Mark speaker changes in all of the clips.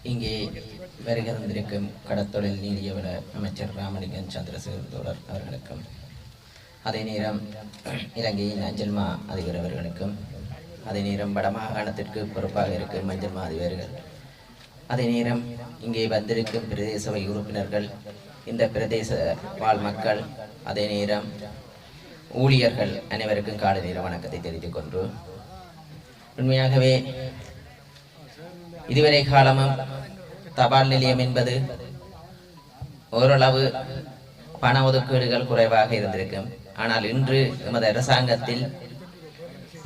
Speaker 1: இங்கே வருகை தந்திருக்கும் கடத்தொழில் நீதியவள அமைச்சர் ராமலிங்கம் சந்திரசேகர் தோழர் அவர்களுக்கும், அதே நேரம் இலங்கையின் அஞ்சல் மா அதிபர் அவர்களுக்கும், அதே நேரம் வடமாகாணத்திற்கு பொறுப்பாக இருக்கும் மஞ்சள் மா அதிபர்கள், அதே நேரம் இங்கே வந்திருக்கும் பிரதேச சபை உறுப்பினர்கள், இந்த பிரதேச வாழ் மக்கள், அதே நேரம் ஊழியர்கள் அனைவருக்கும் காலை நேர வணக்கத்தை தெரிவித்துக் கொண்டு, உண்மையாகவே இதுவரை காலமும் தபால் நிலையம் என்பது ஓரளவு பண ஒதுக்கீடுகள் குறைவாக இருந்திருக்கும். ஆனால் இன்று எமது அரசாங்கத்தில்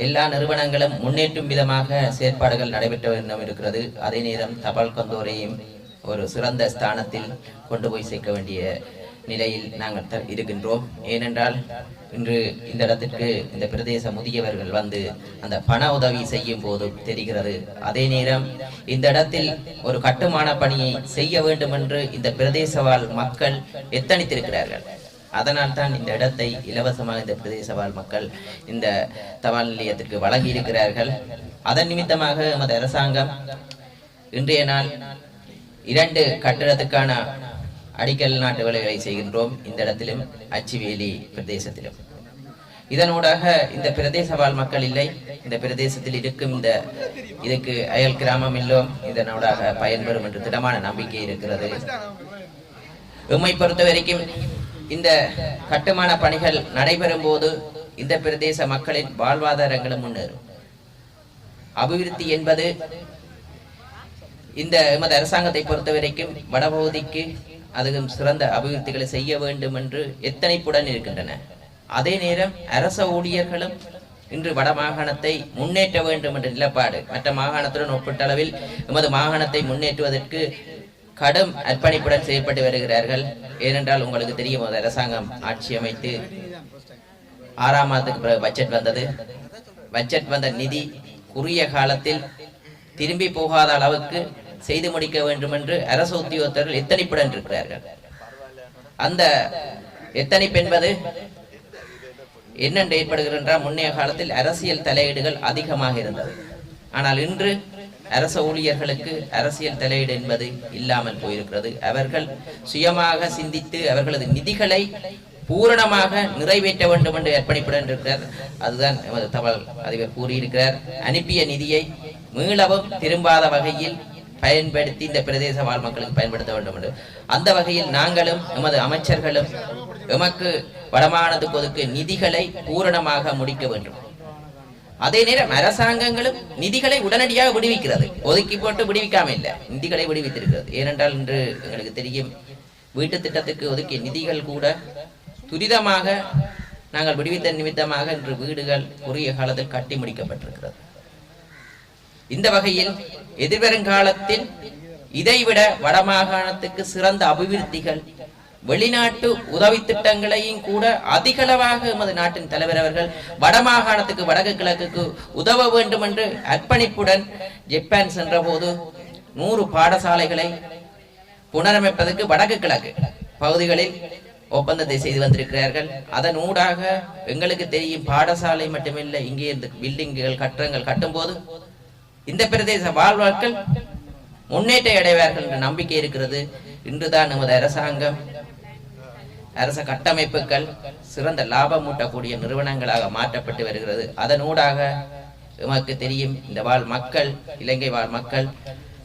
Speaker 1: எல்லா நிறுவனங்களும் முன்னேற்றும் விதமாக செயற்பாடுகள் நடைபெற்ற வேண்டும் இருக்கிறது. அதே நேரம் தபால் கொந்தோரையும் ஒரு சிறந்த ஸ்தானத்தில் கொண்டு போய் சேர்க்க வேண்டிய நிலையில் நாங்கள் இருக்கின்றோம். ஏனென்றால் இன்று இந்த இடத்திற்கு இந்த பிரதேச முதியவர்கள் வந்து அந்த பண உதவி செய்யும் போது தெரிகிறது. அதே நேரம் இந்த இடத்தில் ஒரு கட்டுமான பணியை செய்ய வேண்டும் என்று இந்த பிரதேச வாழ் மக்கள் எத்தனித்திருக்கிறார்கள். அதனால் தான் இந்த இடத்தை இலவசமாக இந்த பிரதேச வாழ் மக்கள் இந்த தபால் நிலையத்திற்கு வழங்கி இருக்கிறார்கள். அதன் நிமித்தமாக எமது அரசாங்கம் இன்றைய நாள் 2 கட்டிடத்துக்கான அடிக்கல் நாட்டு வேலைகளை செய்கின்றோம். இந்த இடத்திலும் அச்சுவேலி பிரதேசத்திலும். இதனூடாக இந்த பிரதேச வாழ் மக்கள் இல்லை, இந்த பிரதேசத்தில் இருக்கும் இந்த இதுக்கு அயல் கிராமம் இல்லோம் இதனூடாக பயன்பெறும் என்று திடமான நம்பிக்கை இருக்கிறது. எம்மை பொறுத்த வரைக்கும் இந்த கட்டுமான பணிகள் நடைபெறும் போது இந்த பிரதேச மக்களின் வாழ்வாதாரங்களும் முன்னேறும். அபிவிருத்தி என்பது இந்த எமது அரசாங்கத்தை பொறுத்த வரைக்கும் வடபகுதிக்கு அதுவும் சிறந்த அபிவிருத்திகளை செய்ய வேண்டும் என்று எத்தனைப்புடன் இருக்கின்றன. அதே நேரம் அரச ஊழியர்களும் இன்று வட மாகாணத்தை முன்னேற்ற வேண்டும் என்ற நிலப்பாடு மற்ற மாகாணத்துடன் ஒப்பிட்டளவில் எமது மாகாணத்தை முன்னேற்றுவதற்கு கடும் அர்ப்பணிப்புடன் செயல்பட்டு வருகிறார்கள். ஏனென்றால் உங்களுக்கு தெரியும், அரசாங்கம் ஆட்சி அமைத்து 6ஆம் மாதத்துக்கு பிறகு பட்ஜெட் வந்தது. பட்ஜெட் வந்த நிதி குறுகிய காலத்தில் திரும்பி போகாத அளவுக்கு செய்து முடிக்க வேண்டும் என்று அரசு உத்தியோகத்தர்கள் எத்தனிப்புடன் இருக்கிறார்கள். அந்த எத்தனிப்பு என்பது என்னென்று ஏற்படுகின்ற முன்னைய காலத்தில் அரசியல் தலையீடுகள் அதிகமாக இருந்தது. ஆனால் இன்று அரச ஊழியர்களுக்கு அரசியல் தலையீடு என்பது இல்லாமல் போயிருக்கிறது. அவர்கள் சுயமாக சிந்தித்து அவர்களது நிதிகளை பூரணமாக நிறைவேற்ற வேண்டும் என்று அர்ப்பணிப்புடன் இருக்கிறார். அதுதான் எமது தபால் அதிபர் கூறியிருக்கிறார். அனுப்பிய நிதியை மீளவும் திரும்பாத வகையில் பயன்படுத்தி இந்த பிரதேச வாழ் மக்களுக்கு பயன்படுத்த வேண்டும் என்று அந்த வகையில் நாங்களும் எமது அமைச்சர்களும் எமக்கு வடமாகாணத்துக்கு ஒதுக்கு நிதிகளை பூரணமாக முடிக்க வேண்டும். அதே நேரம் அரசாங்கங்களும் நிதிகளை உடனடியாக விடுவிக்கிறது. ஒதுக்கி போட்டு விடுவிக்காம இல்லை, நிதிகளை விடுவித்திருக்கிறது. ஏனென்றால் இன்று எங்களுக்கு தெரியும், வீட்டு திட்டத்துக்கு ஒதுக்கிய நிதிகள் கூட துரிதமாக நாங்கள் விடுவித்த நிமித்தமாக இன்று வீடுகள் குறுகிய காலத்தில் கட்டி முடிக்கப்பட்டிருக்கிறது. இந்த வகையில் எதிர்வருங்காலத்தில் இதைவிட வடமாகாணத்துக்கு சிறந்த அபிவிருத்திகள், வெளிநாட்டு உதவி திட்டங்களையும் கூட அதிகளவாக எமது நாட்டின் தலைவர் அவர்கள் வடமாகாணத்துக்கு வடக்கு கிழக்குக்கு உதவ வேண்டும் என்று அர்ப்பணிப்புடன் ஜப்பான் சென்ற போது 100 பாடசாலைகளை புனரமைப்பதற்கு வடக்கு கிழக்கு பகுதிகளில் ஒப்பந்தத்தை செய்து வந்திருக்கிறார்கள். அதன் ஊடாக எங்களுக்கு தெரியும், பாடசாலை மட்டுமில்லை, இங்கே இருந்து பில்டிங்குகள் கட்டடங்கள் கட்டும் போது இந்த பிரதேச வாழ்வார்கள் முன்னேற்றம் அடைவார்கள் என்ற நம்பிக்கை இருக்கிறது. இன்றுதான் நமது அரசாங்கம் அரச கட்டமைப்புகள் சிறந்த லாபம் ஊட்டக்கூடிய நிறுவனங்களாக மாற்றப்பட்டு வருகிறது. அதனூடாக நமக்கு தெரியும், இந்த வாழ் மக்கள், இலங்கை வாழ் மக்கள்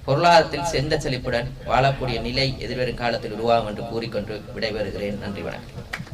Speaker 1: பொருளாதாரத்தில் செந்த செழிப்புடன் வாழக்கூடிய நிலை எதிர்வரும் காலத்தில் உருவாகும் என்று கூறிக்கொண்டு விடைபெறுகிறேன். நன்றி, வணக்கம்.